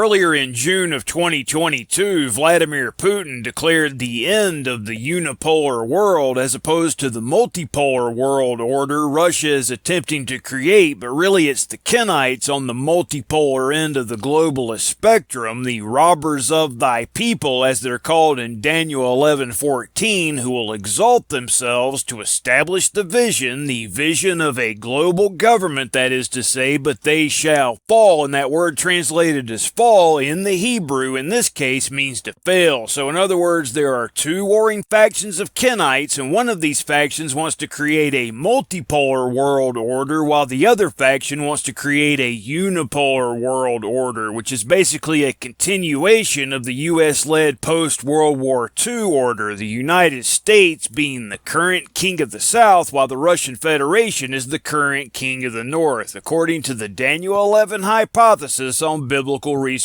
Earlier in June of 2022, Vladimir Putin declared the end of the unipolar world as opposed to the multipolar world order Russia is attempting to create, but really it's the Kenites on the multipolar end of the globalist spectrum, the robbers of thy people as they're called in Daniel 11:14, who will exalt themselves to establish the vision of a global government, that is to say, but they shall fall, and that word translated as fall in the Hebrew in this case means to fail. So in other words, there are two warring factions of Kenites, and one of these factions wants to create a multipolar world order while the other faction wants to create a unipolar world order, which is basically a continuation of the US-led post-World War II order, the United States being the current king of the South while the Russian Federation is the current king of the North, according to the Daniel 11 hypothesis on biblicalresearchlabs.com.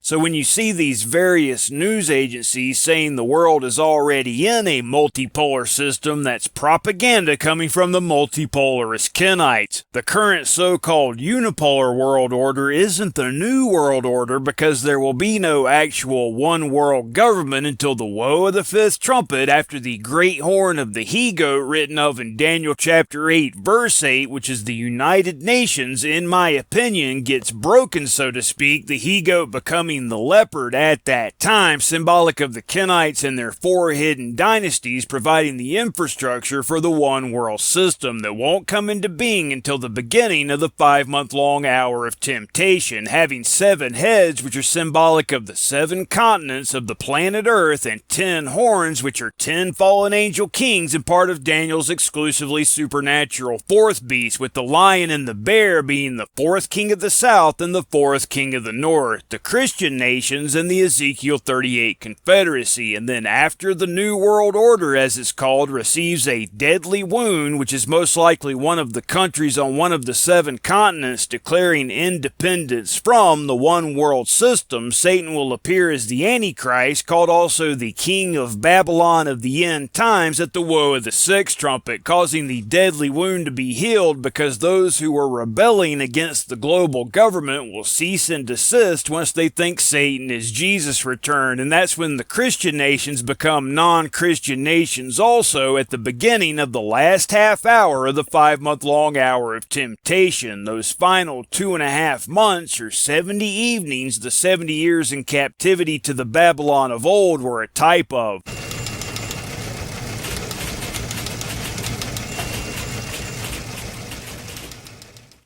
So when you see these various news agencies saying the world is already in a multipolar system, that's propaganda coming from the multipolarist Kenites. The current so-called unipolar world order isn't the new world order because there will be no actual one world government until the woe of the fifth trumpet after the great horn of the he-goat written of in Daniel chapter 8 verse 8, which is the United Nations, in my opinion, gets broken, so to speak, the he-goat becoming the leopard at that time, symbolic of the Kenites and their four hidden dynasties providing the infrastructure for the one world system that won't come into being until the beginning of the 5-month-long hour of temptation, having 7 heads, which are symbolic of the 7 continents of the planet Earth, and 10 horns, which are 10 fallen angel kings and part of Daniel's exclusively supernatural 4th beast, with the lion and the bear being the 4th king of the South and the 4th king of the North, the Christian nations and the Ezekiel 38 Confederacy. And then after the New World Order, as it's called, receives a deadly wound, which is most likely one of the countries on one of the 7 continents declaring independence from the one world system, Satan will appear as the Antichrist, called also the King of Babylon of the end times, at the woe of the 6th trumpet, causing the deadly wound to be healed because those who were rebelling against the global government will cease and desist once they think Satan is Jesus' return, and that's when the Christian nations become non-Christian nations also at the beginning of the last half hour of the 5-month-long hour of temptation. Those final 2.5 months or 70 evenings, the 70 years in captivity to the Babylon of old, were a type of.